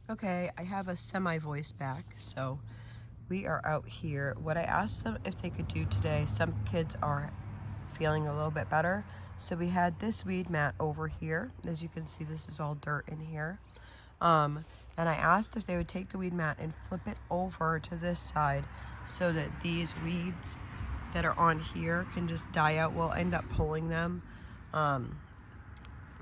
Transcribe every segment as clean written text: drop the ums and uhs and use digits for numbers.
Okay, I have a semi-voice back, so we are out here. What I asked them if they could do today, some kids are feeling a little bit better, so we had this weed mat over here. As you can see, this is all dirt in here. And I asked if they would take the weed mat and flip it over to this side so that these weeds that are on here can just die out. We'll end up pulling them.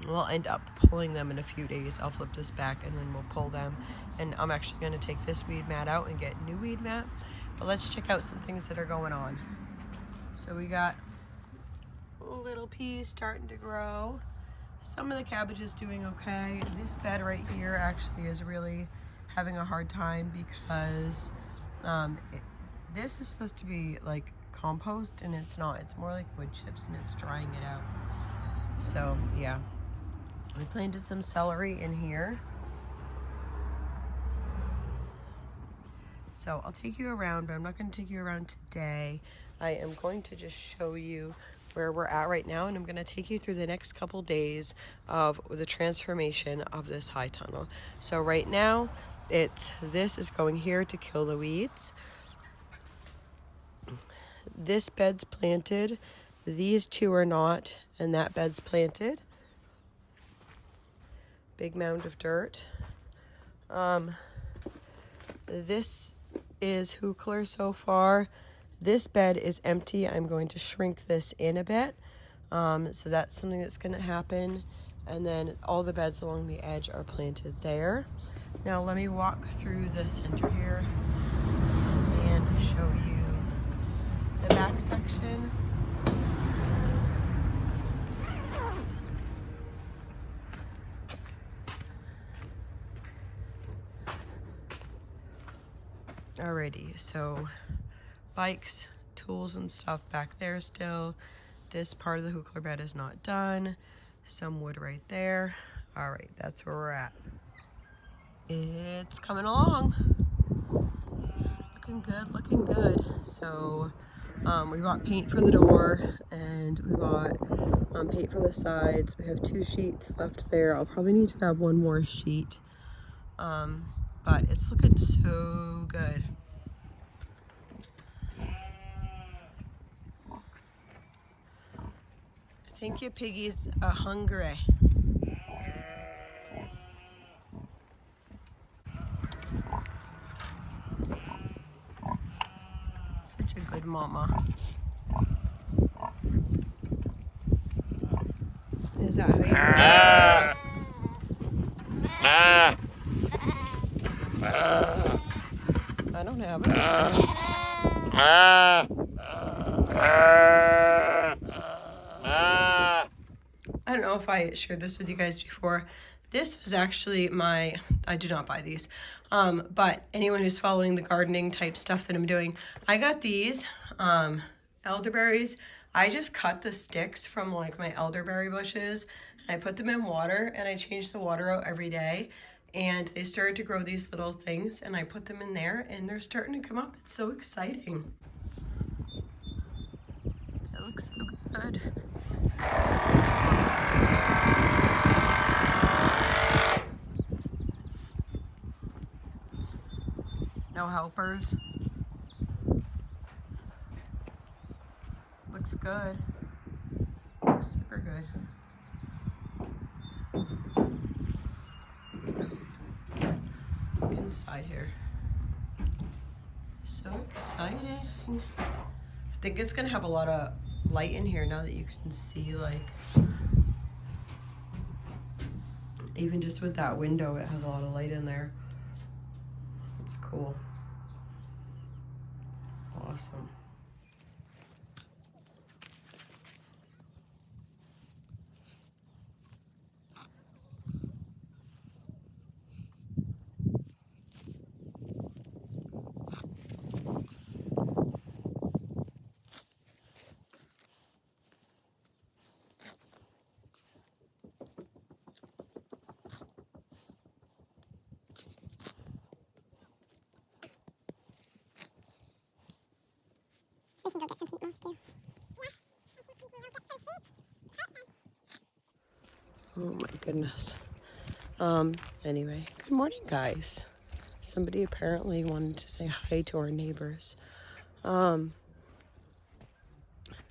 We'll end up pulling them in a few days. I'll flip this back and then we'll pull them. And I'm actually going to take this weed mat out and get new weed mat. But let's check out some things that are going on. So we got little peas starting to grow. Some of the cabbage is doing okay. This bed right here actually is really having a hard time because this is supposed to be like compost and it's not. It's more like wood chips and it's drying it out. So yeah. We planted some celery in here. So I'll take you around, but I'm not going to take you around today. I am going to just show you where we're at right now, and I'm going to take you through the next couple days of the transformation of this high tunnel. So right now, this is going here to kill the weeds. This bed's planted. These two are not, and that bed's planted. Big mound of dirt. This is Hookler so far. This bed is empty. I'm going to shrink this in a bit. So that's something that's going to happen. And then all the beds along the edge are planted there. Now let me walk through the center here and show you the back section. Alrighty, so bikes, tools and stuff back there still. This part of the Hookler bed is not done. Some wood right there. Alright, that's where we're at. It's coming along. Looking good, looking good. So we bought paint for the door and we bought paint for the sides. We have 2 sheets left there. I'll probably need to grab one more sheet. But it's looking so good. I think your piggies are hungry. Such a good mama. Is that how you I don't have it. I don't know if I shared this with you guys before. This was actually I did not buy these, but anyone who's following the gardening type stuff that I'm doing, I got these elderberries. I just cut the sticks from like my elderberry bushes and I put them in water and I change the water out every day. And they started to grow these little things and I put them in there and they're starting to come up. It's so exciting. It looks so good. No helpers. Looks good. Looks super good. Look inside here. So exciting. I think it's gonna have a lot of light in here now that you can see, like, even just with that window, it has a lot of light in there. It's cool. Awesome. We can go get some peat moss too. Oh my goodness. Anyway, good morning, guys. Somebody apparently wanted to say hi to our neighbors.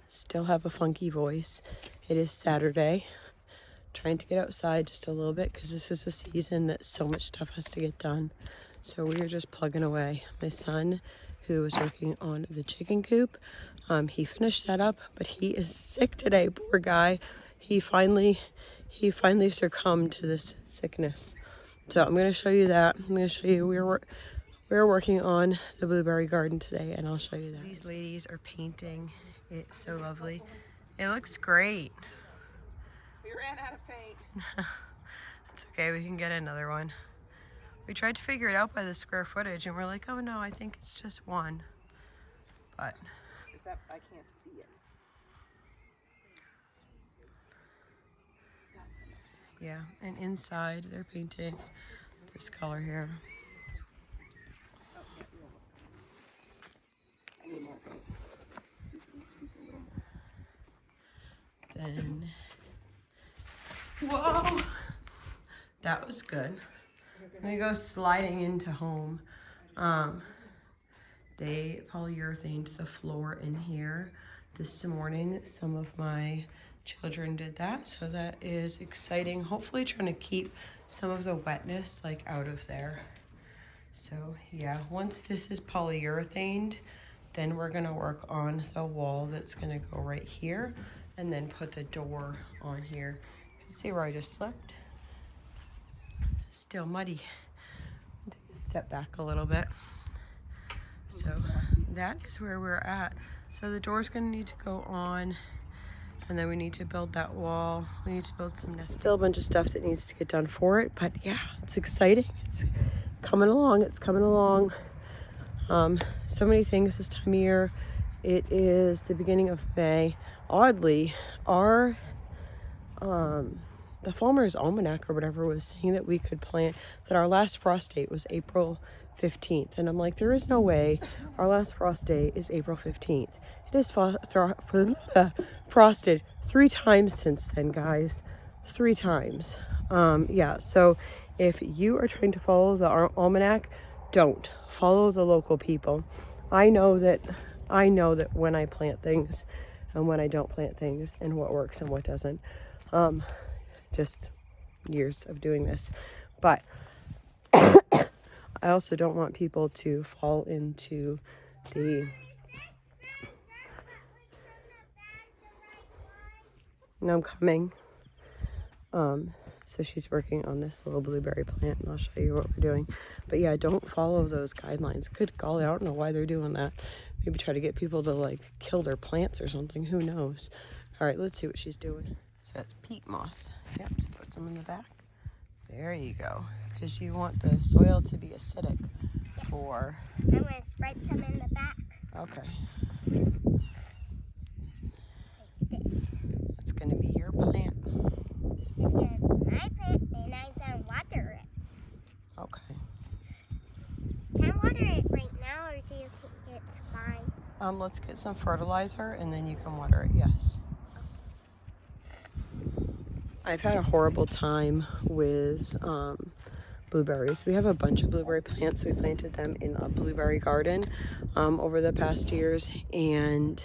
Still have a funky voice. It is Saturday. Trying to get outside just a little bit because this is a season that so much stuff has to get done. So we are just plugging away. My son, who was working on the chicken coop, he finished that up, but he is sick today, poor guy. He finally succumbed to this sickness. So I'm going to show you that. I'm going to show you we're working on the blueberry garden today, and I'll show you that. These ladies are painting. It's so lovely. It looks great. We ran out of paint. It's okay, we can get another one. We tried to figure it out by the square footage, and we're like, oh no, I think it's just one. But Except I can't see it. yeah, and inside they're painting this color here. Then, whoa, that was good. Let me go sliding into home. They polyurethaned the floor in here this morning. Some of my children did that, so that is exciting. Hopefully trying to keep some of the wetness like out of there. So yeah, once this is polyurethaned, then we're gonna work on the wall that's gonna go right here, and then put the door on here. You can see where I just slipped. Still muddy. Take a step back a little bit. So that is where we're at. So the door's gonna need to go on, and then we need to build that wall. We need to build some nesting. Still a bunch of stuff that needs to get done for it, but yeah, it's exciting. It's coming along. It's coming along. So many things this time of year. It is the beginning of May. Oddly, our the Farmer's Almanac or whatever was saying that we could plant, that our last frost date was April 15th. And I'm like, there is no way our last frost day is April 15th. It is frosted 3 times since then, guys. 3 times. Yeah, so if you are trying to follow the almanac, don't. Follow the local people. I know that when I plant things and when I don't plant things, and what works and what doesn't. Just years of doing this. But I also don't want people to fall into the I'm coming. So she's working on this little blueberry plant, and I'll show you what we're doing. But yeah, don't follow those guidelines. Good golly, I don't know why they're doing that. Maybe try to get people to like kill their plants or something. Who knows? All right, let's see what she's doing. So that's peat moss. Yep, so put some in the back. There you go. Because you want the soil to be acidic for... I'm going to spread some in the back. Okay. That's going to be your plant. It's going to be my plant, and I'm going to water it. Okay. Can I water it right now, or do you think it's fine? Let's get some fertilizer, and then you can water it, yes. I've had a horrible time with blueberries. We have a bunch of blueberry plants. We planted them in a blueberry garden over the past years, and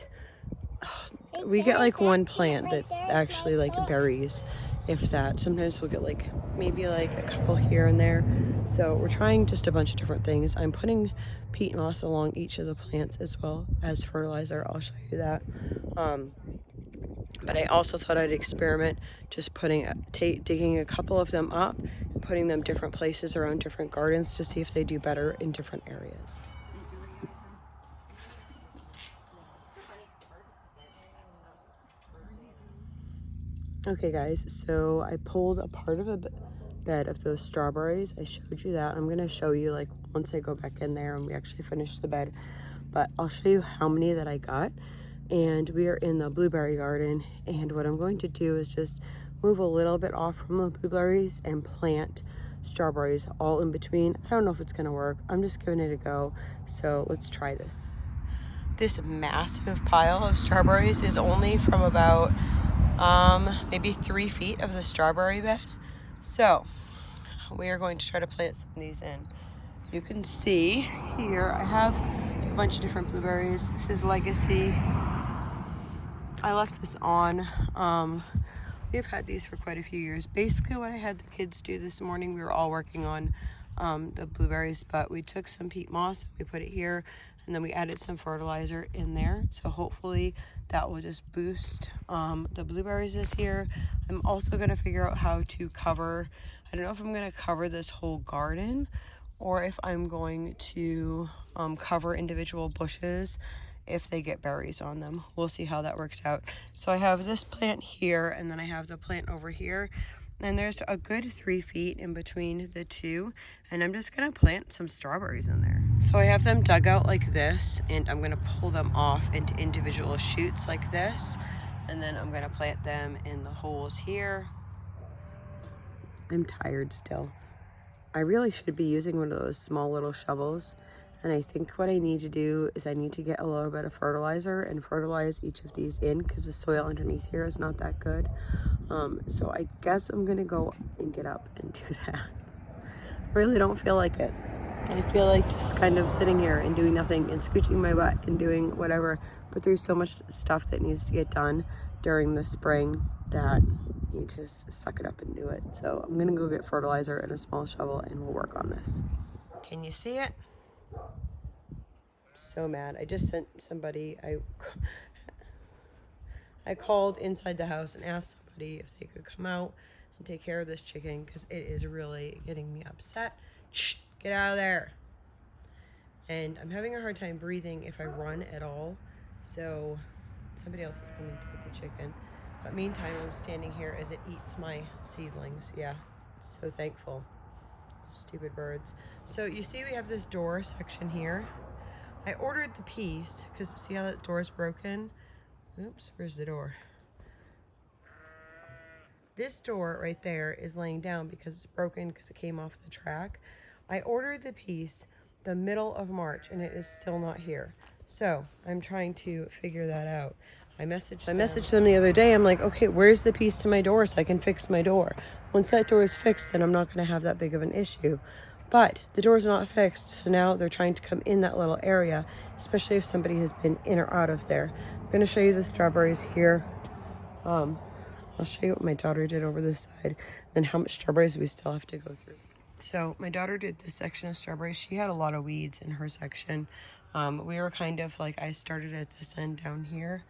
we get like one plant that actually like berries, if that. Sometimes we'll get like maybe like a couple here and there. So we're trying just a bunch of different things. I'm putting peat moss along each of the plants as well as fertilizer. I'll show you that. But I also thought I'd experiment just digging a couple of them up and putting them different places around different gardens to see if they do better in different areas. Okay guys, so I pulled a part of a bed of those strawberries. I showed you that. I'm going to show you like once I go back in there and we actually finish the bed. But I'll show you how many that I got. And we are in the blueberry garden, and what I'm going to do is just move a little bit off from the blueberries and plant strawberries all in between. I don't know if it's gonna work. I'm just giving it a go, so let's try this. This massive pile of strawberries is only from about maybe 3 feet of the strawberry bed. So we are going to try to plant some of these in. You can see here I have a bunch of different blueberries. This is Legacy. I left this on. We've had these for quite a few years. Basically what I had the kids do this morning, we were all working on the blueberries, but we took some peat moss, we put it here, and then we added some fertilizer in there. So hopefully that will just boost the blueberries this year. I'm also gonna figure out how to cover, I don't know if I'm gonna cover this whole garden or if I'm going to cover individual bushes if they get berries on them. We'll see how that works out. So I have this plant here, and then I have the plant over here, and there's a good 3 feet in between the two, and I'm just gonna plant some strawberries in there. So I have them dug out like this, and I'm gonna pull them off into individual shoots like this, and then I'm gonna plant them in the holes here. I'm tired still. I really should be using one of those small little shovels. And I think what I need to do is I need to get a little bit of fertilizer and fertilize each of these in because the soil underneath here is not that good. So I guess I'm gonna go and get up and do that. I really don't feel like it. I feel like just kind of sitting here and doing nothing and scooching my butt and doing whatever. But there's so much stuff that needs to get done during the spring that you just suck it up and do it. So I'm gonna go get fertilizer and a small shovel and we'll work on this. Can you see it? So mad. I just sent somebody, I called inside the house and asked somebody if they could come out and take care of this chicken because it is really getting me upset. Shh, get out of there. And I'm having a hard time breathing if I run at all. So somebody else is coming to get the chicken. But meantime, I'm standing here as it eats my seedlings. Yeah, so thankful. Stupid birds. So you see we have this door section here. I ordered the piece because see how that door is broken? Oops, where's the door? This door right there is laying down because it's broken because it came off the track. I ordered the piece the middle of March and it is still not here. So I'm trying to figure that out. I messaged them the other day. I'm like, okay, where's the piece to my door so I can fix my door? Once that door is fixed, then I'm not going to have that big of an issue. But the door's not fixed, so now they're trying to come in that little area, especially if somebody has been in or out of there. I'm going to show you the strawberries here. I'll show you what my daughter did over this side, and how much strawberries we still have to go through. So my daughter did this section of strawberries. She had a lot of weeds in her section. We were kind of like, I started at this end down here.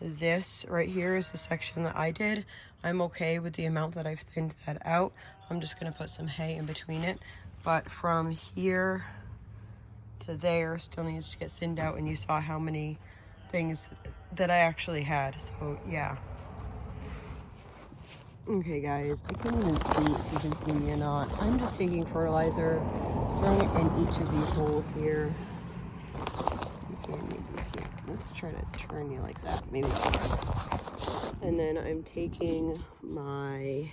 This right here is the section that I did. I'm okay with the amount that I've thinned that out. I'm just gonna put some hay in between it. But from here to there still needs to get thinned out, and you saw how many things that I actually had, so yeah. Okay guys, I can't even see if you can see me or not. I'm just taking fertilizer, throwing it in each of these holes here. Okay, maybe you can't. Let's try to turn you like that. Maybe that'll work. And then I'm taking my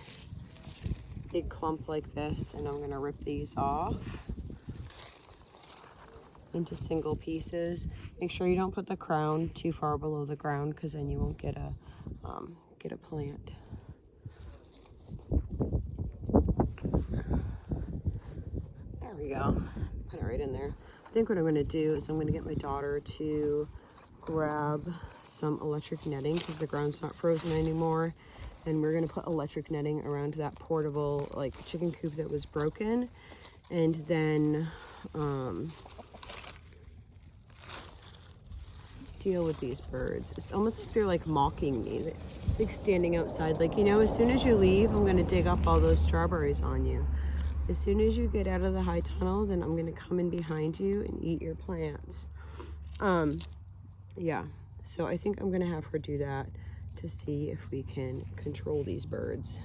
big clump like this, and I'm gonna rip these off into single pieces. Make sure you don't put the crown too far below the ground, because then you won't get a plant. There we go. Put it right in there. I think what I'm gonna do is I'm gonna get my daughter to grab some electric netting because the ground's not frozen anymore, and we're gonna put electric netting around that portable like chicken coop that was broken, and then deal with these birds. It's almost like they're like mocking me. They're like standing outside like, you know, as soon as you leave, I'm gonna dig up all those strawberries on you. As soon as you get out of the high tunnel, then I'm gonna come in behind you and eat your plants. Yeah, so I think I'm gonna have her do that to see if we can control these birds.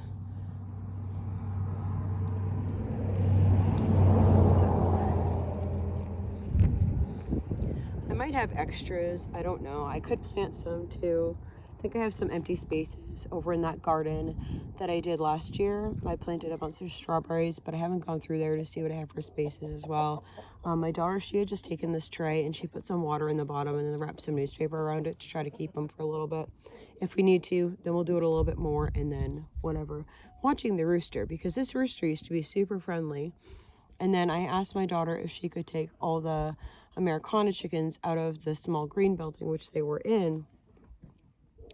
I might have extras, I don't know. I could plant some too. I think I have some empty spaces over in that garden that I did last year. I planted a bunch of strawberries, but I haven't gone through there to see what I have for spaces as well. My daughter, she had just taken this tray and she put some water in the bottom and then wrapped some newspaper around it to try to keep them for a little bit. If we need to, then we'll do it a little bit more, and then whatever. Watching the rooster, because this rooster used to be super friendly. And then I asked my daughter if she could take all the Americana chickens out of the small green building, which they were in,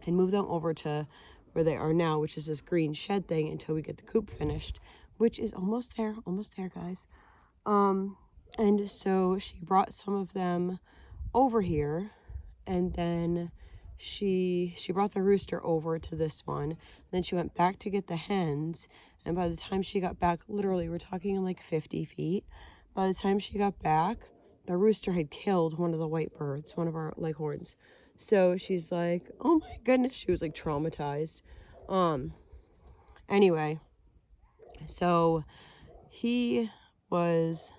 and move them over to where they are now, which is this green shed thing, until we get the coop finished, which is almost there, guys. And so she brought some of them over here, and then she brought the rooster over to this one. Then she went back to get the hens, and by the time she got back, literally we're talking in like 50 feet. By the time she got back, the rooster had killed one of the white birds, one of our leghorns. So she's like, oh my goodness, she was like traumatized. Anyway, so he was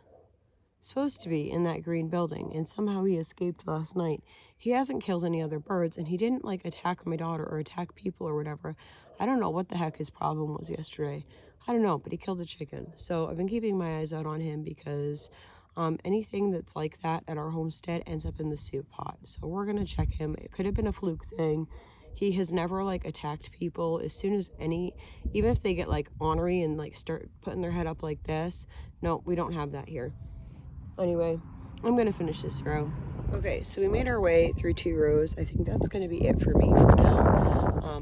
supposed to be in that green building, and somehow he escaped last night. He hasn't killed any other birds, and he didn't like attack my daughter or attack people or whatever. I don't know what the heck his problem was yesterday. I don't know, but he killed a chicken. So I've been keeping my eyes out on him, because anything that's like that at our homestead ends up in the soup pot. So we're gonna check him. It could have been a fluke thing. He has never like attacked people. As soon as even if they get like ornery and like start putting their head up like this, no, we don't have that here. Anyway, I'm gonna finish this row. Okay, so we made our way through 2 rows. I think that's gonna be it for me for now.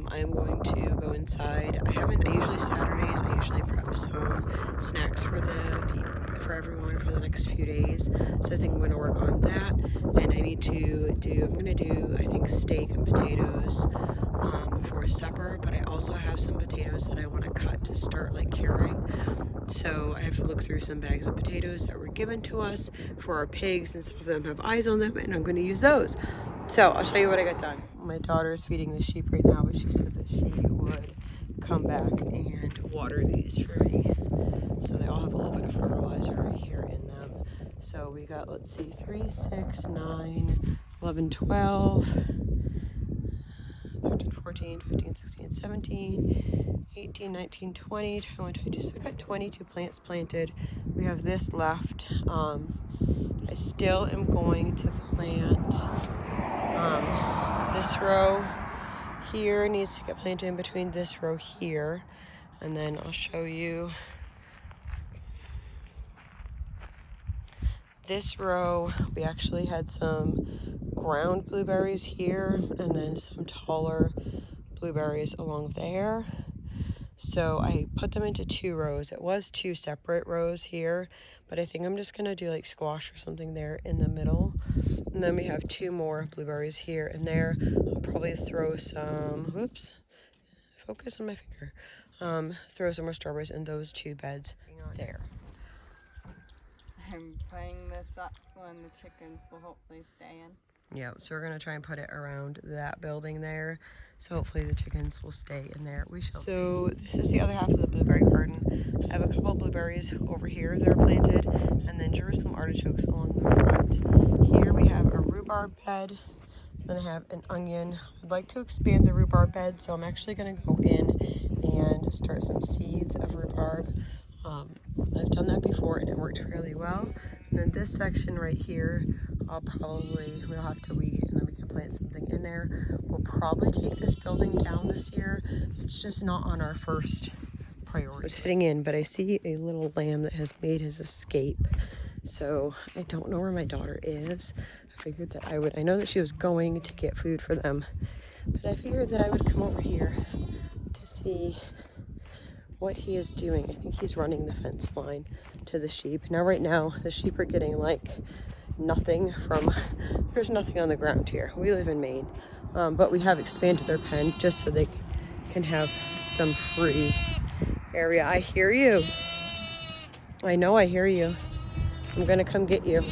I am going to go inside. Usually Saturdays, I usually prep some snacks for everyone for the next few days. So I think I'm gonna work on that. And I'm gonna do, I think, steak and potatoes for supper, but I also have some potatoes that I want to cut to start like curing. So I have to look through some bags of potatoes that were given to us for our pigs, and some of them have eyes on them, and I'm going to use those. So I'll show you what I got done. My daughter is feeding the sheep right now, but she said that she would come back and water these for me. So they all have a little bit of fertilizer here in them. So we got, let's see, 3, 6, 9, 11, 12, 13, 14, 15, 16, 17, 18, 19, 20, 21, 22. So we got 22 plants planted. We have this left. I still am going to plant this row here. Needs to get planted in between this row here. And then I'll show you this row. We actually had some ground blueberries here, and then some taller blueberries along there. So I put them into 2 rows. It was 2 separate rows here, but I think I'm just gonna do like squash or something there in the middle. And then we have 2 more blueberries here and there. I'll probably throw some, whoops, focus on my finger. Throw some more strawberries in those 2 beds there. I'm putting this up so the chickens will hopefully stay in. Yeah, so we're gonna try and put it around that building there. So hopefully the chickens will stay in there. We shall see. So this is the other half of the blueberry garden. I have a couple of blueberries over here that are planted, and then Jerusalem artichokes along the front. Here we have a rhubarb bed. Then I have an onion. I'd like to expand the rhubarb bed, so I'm actually gonna go in and start some seeds of rhubarb. I've done that before and it worked fairly well. And then this section right here, we'll have to weed, and then we can plant something in there. We'll probably take this building down this year. It's just not on our first priority. I was heading in, but I see a little lamb that has made his escape. So I don't know where my daughter is. I figured that I know that she was going to get food for them, but I figured that I would come over here to see what he is doing. I think he's running the fence line to the sheep. Now right now the sheep are getting like nothing there's nothing on the ground here. We live in Maine, but we have expanded their pen just so they can have some free area. I hear you. I know I hear you. I'm gonna come get you.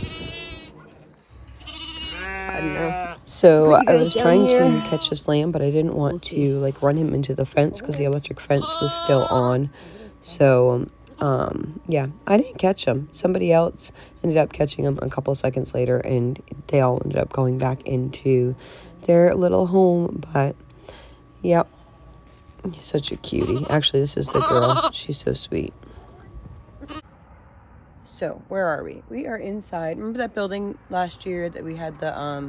I don't know. So I was trying to catch this lamb, but I didn't want to like run him into the fence because the electric fence was still on. So yeah, I didn't catch him. Somebody else ended up catching him a couple of seconds later, and they all ended up going back into their little home. But yep, he's such a cutie. Actually, this is the girl. She's so sweet. So where are we? We are inside. Remember that building last year that we had the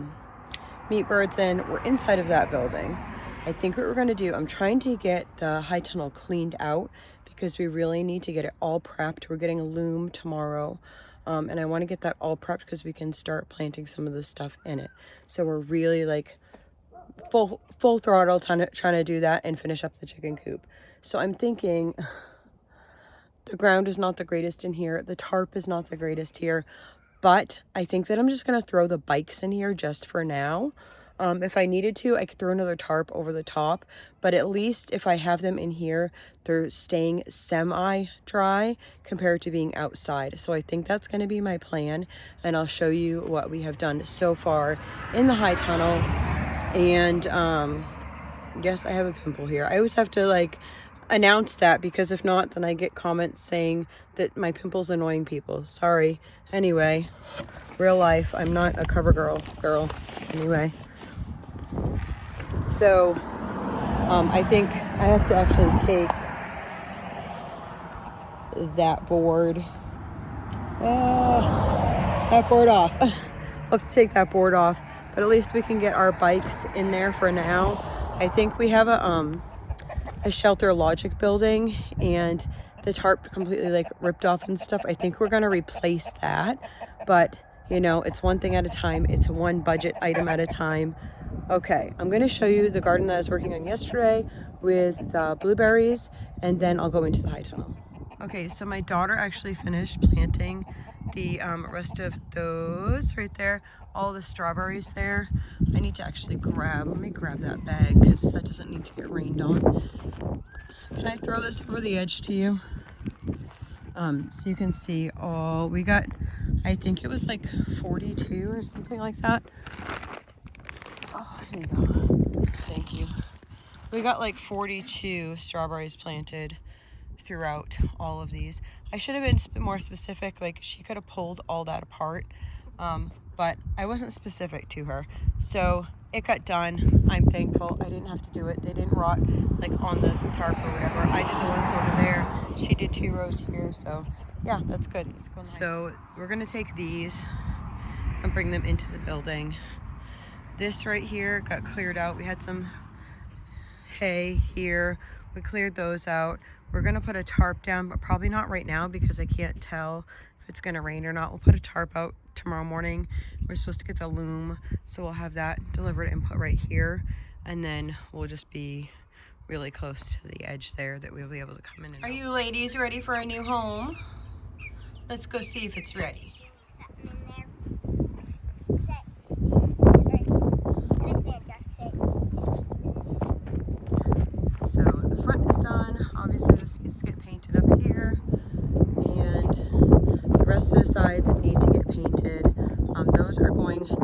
meat birds in? We're inside of that building. I think what we're gonna do, I'm trying to get the high tunnel cleaned out because we really need to get it all prepped. We're getting a loom tomorrow. And I want to get that all prepped because we can start planting some of the stuff in it. So we're really like full throttle trying to do that and finish up the chicken coop. So I'm thinking the ground is not the greatest in here. The tarp is not the greatest here. But I think that I'm just going to throw the bikes in here just for now. If I needed to, I could throw another tarp over the top. But at least if I have them in here, they're staying semi-dry compared to being outside. So I think that's going to be my plan. And I'll show you what we have done so far in the high tunnel. And yes, I have a pimple here. I always have to like announce that because if not, then I get comments saying that my pimple's annoying people. Sorry. Anyway, real life, I'm not a cover girl. Anyway, so I think I have to actually take that board off. I'll have to take that board off, but at least we can get our bikes in there for now. I think we have a shelter logic building and the tarp completely like ripped off and stuff. I think we're going to replace that, but you know, it's one thing at a time. It's one budget item at a time. Okay, I'm going to show you the garden that I was working on yesterday with the blueberries, and then I'll go into the high tunnel. Okay, so my daughter actually finished planting the rest of those right there, all the strawberries there. I need to actually let me grab that bag because that doesn't need to get rained on. Can I throw this over the edge to you? So you can see all we got. I think it was like 42 or something like that. Oh, here you go. Thank you. We got like 42 strawberries planted throughout all of these. I should have been more specific. Like she could have pulled all that apart, but I wasn't specific to her. So it got done. I'm thankful. I didn't have to do it. They didn't rot like on the tarp or whatever. I did the ones over there. She did 2 rows here. So yeah, that's good. It's going. So we're gonna take these and bring them into the building. This right here got cleared out. We had some hay here. We cleared those out. We're gonna put a tarp down, but probably not right now because I can't tell if it's gonna rain or not. We'll put a tarp out tomorrow morning. We're supposed to get the loom, so we'll have that delivered and put right here, and then we'll just be really close to the edge there that we'll be able to come in and out. Are you ladies ready for a new home? Let's go see if it's ready. So the front is done. Obviously this needs to get painted up here, and the rest of the sides need to get painted. Those are going to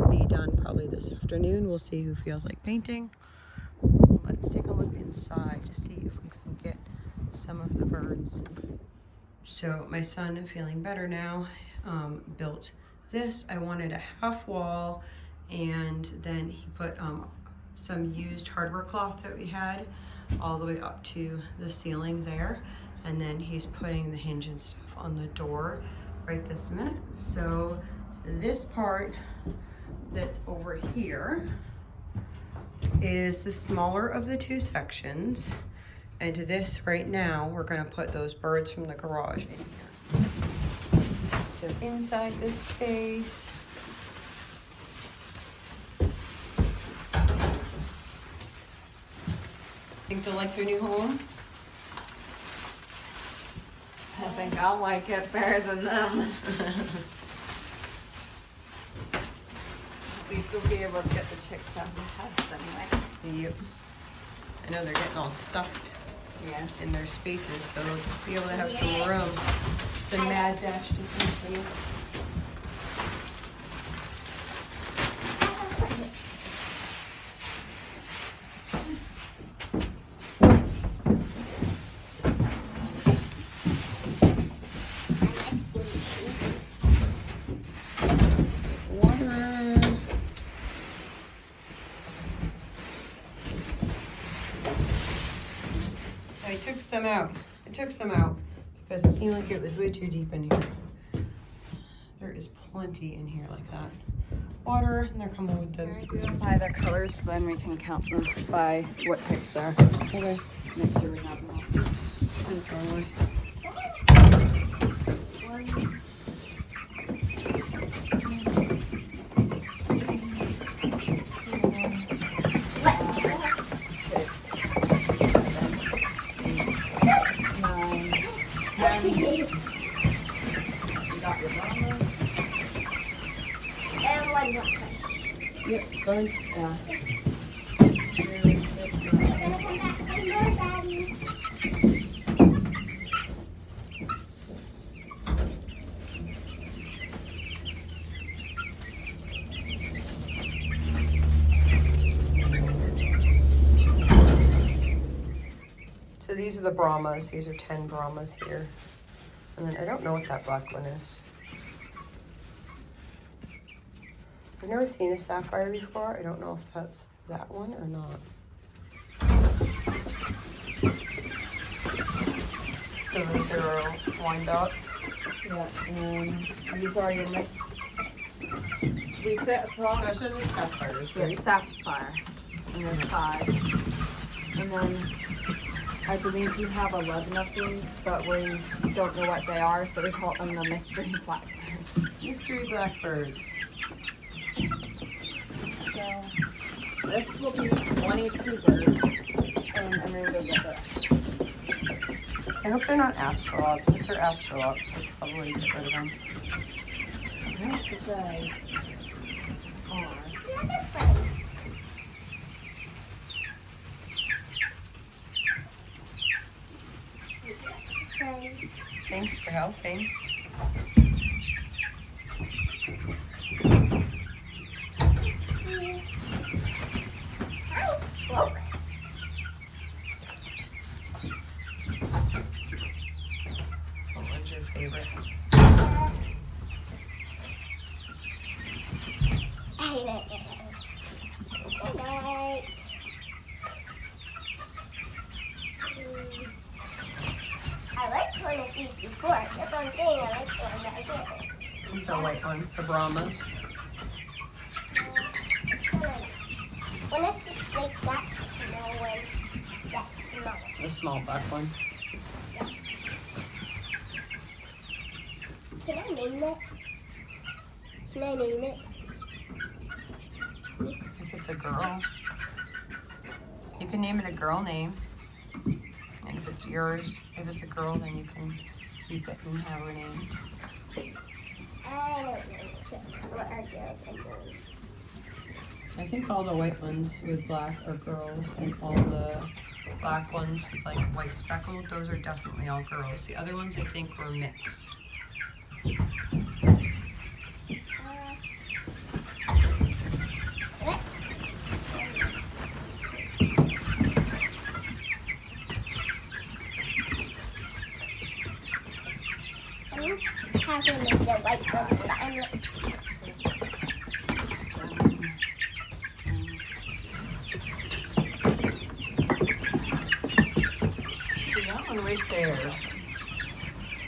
be done probably this afternoon. We'll see who feels like painting. Let's take a look inside to see if we can get some of the birds. So my son, feeling better now, built this. I wanted a half wall, and then he put some used hardware cloth that we had all the way up to the ceiling there, and then he's putting the hinge and stuff on the door right this minute. So this part that's over here is the smaller of the 2 sections, and this right now we're going to put those birds from the garage in here. So inside this space, think they'll like their new home? I think I'll like it better than them. At least we'll be able to get the chicks out of the house anyway. Yep. I know they're getting all stuffed in their spaces, so they'll be able to have some room. Just a mad dash to finish them. I took some out because it seemed like it was way too deep in here. There is plenty in here like that. water, and they're coming with the Can I do them by their colors, so then we can count them by what types they are. Okay. Make sure we have them all. And throw away. And one black one. Yep, go ahead. Yeah. We're gonna come back for more, Daddy. So these are the Brahmas. These are 10 Brahmas here. And then I don't know what that black one is. I've never seen a sapphire before. I don't know if that's that one or not. So those are our wine dots. Yeah, and these are your miss. We fit across Those are the sapphires, the right? sapphire, and there's 5. And then I believe you have 11 of these, but we don't know what they are, so we call them the mystery blackbirds. Mystery blackbirds. So this will be 22 birds, and I'm gonna go get this. I hope they're not astrolopes. If they're astrolopes, we'll probably get rid of them. I don't think they are. Thanks for helping. What one's your favorite? I liked one of these before. That's what I'm saying. I like the one that I did. The white ones, the Brahmas. One of the like that small one. That small. The small black one. Can I name it? Can I name it? If it's a girl, you can name it a girl name. And if it's yours, if it's a girl, then you can keep it and have her named. I don't know what are girls and boys. I think all the white ones with black are girls, and all the black ones with like white speckled, those are definitely all girls. The other ones I think were mixed. Having the white ones, but I'm like, See that one right there?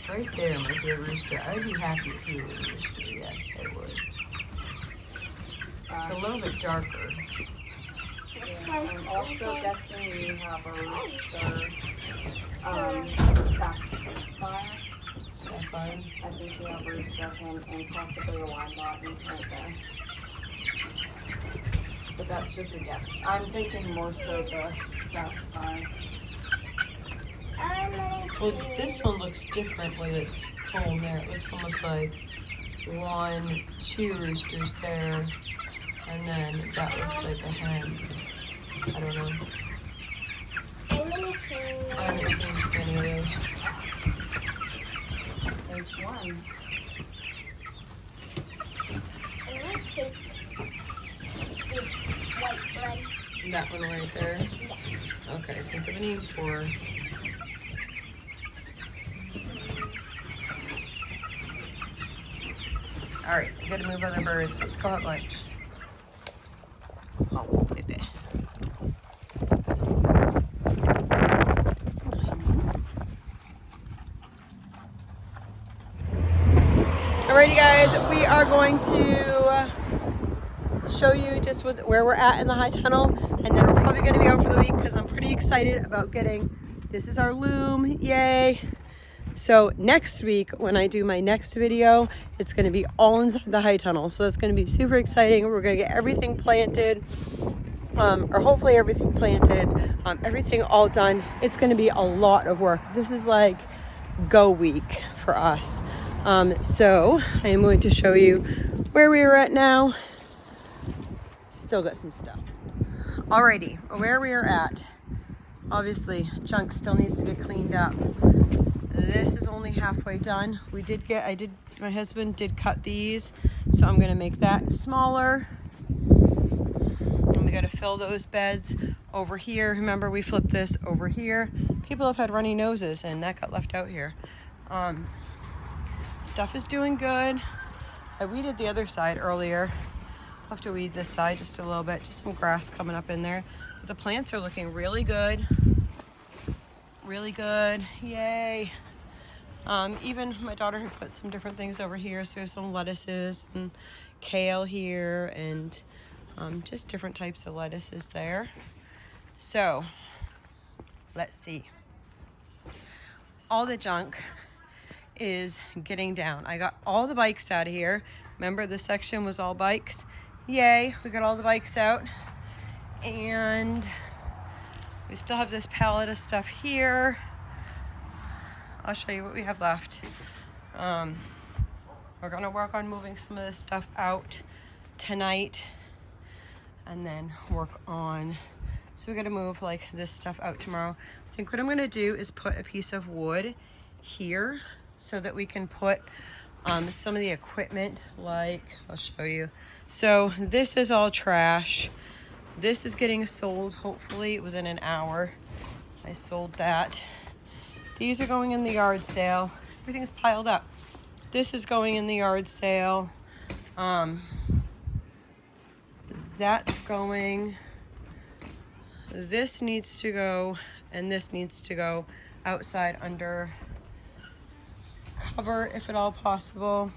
Right there might be a rooster. I'd be happy if you were a rooster. Yes, I would. It's a little bit darker. I'm also guessing you have a rooster, sapphire. Sapphire. I think you have a rooster and possibly a wine dot right there. But that's just a guess. I'm thinking more so the sapphire. Well, this one looks different with its comb there. It looks almost like two roosters there, and then that looks like a hen. I don't know. I'm gonna change. I haven't seen too many of those. There's one. I'm gonna take this white one. That one right there? Okay, think of a name for her. Alright, we gotta move other birds. Let's go at lunch. Oh, baby. Alrighty guys, we are going to show you just where we're at in the high tunnel, and then we're probably going to be out for the week because I'm pretty excited about getting, this is our loom, yay. So next week when I do my next video, it's going to be all inside the high tunnel. So it's going to be super exciting. We're going to get everything planted, or hopefully everything planted, everything all done. It's going to be a lot of work. This is like go week for us. So I am going to show you where we are at now. Still got some stuff. Alrighty, where we are at. Obviously, junk still needs to get cleaned up. This is only halfway done. My husband did cut these, so I'm gonna make that smaller. And we gotta fill those beds over here. Remember, we flipped this over here. People have had runny noses, and that got left out here. Stuff is doing good. I weeded the other side earlier. I'll have to weed this side just a little bit, just some grass coming up in there. But the plants are looking really good. Really good, yay. Even my daughter had put some different things over here. So there's some lettuces and kale here and just different types of lettuces there. So let's see. All the junk is getting down. I got all the bikes out of here. Remember, this section was all bikes. Yay, we got all the bikes out. And we still have this pallet of stuff here. I'll show you what we have left. We're gonna work on moving some of this stuff out tonight and then work on, so we gotta move like this stuff out tomorrow. I think what I'm gonna do is put a piece of wood here so that we can put some of the equipment, like, I'll show you. So this is all trash. This is getting sold hopefully within an hour. I sold that. These are going in the yard sale. Everything's piled up. This is going in the yard sale. That's going. This needs to go, and this needs to go outside under cover if at all possible.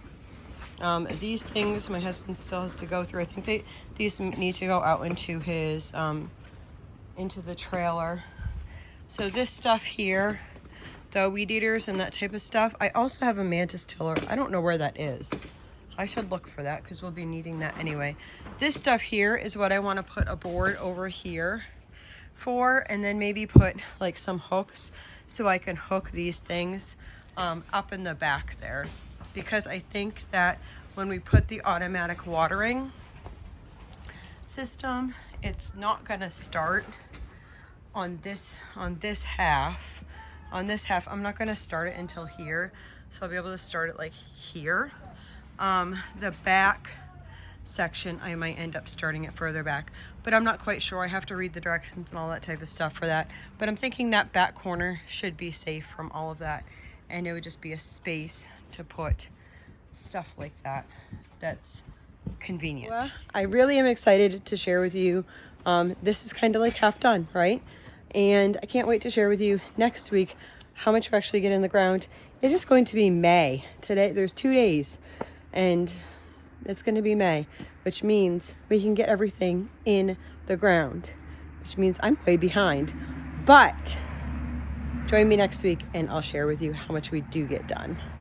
These things my husband still has to go through. I think these need to go out into his into the trailer. So this stuff here, the weed eaters and that type of stuff. I also have a mantis tiller. I don't know where that is. I should look for that because we'll be needing that anyway. This stuff here is what I want to put a board over here for, and then maybe put like some hooks so I can hook these things up in the back there, because I think that when we put the automatic watering system, it's not gonna start on this half. On this half, I'm not gonna start it until here, so I'll be able to start it like here. The back section, I might end up starting it further back, but I'm not quite sure. I have to read the directions and all that type of stuff for that. But I'm thinking that back corner should be safe from all of that, and it would just be a space to put stuff like that that's convenient. Well, I really am excited to share with you. This is kind of like half done, right? And I can't wait to share with you next week how much we actually get in the ground. It is going to be May. Today, there's 2 days, and it's going to be May, which means we can get everything in the ground, which means I'm way behind. But join me next week, and I'll share with you how much we do get done.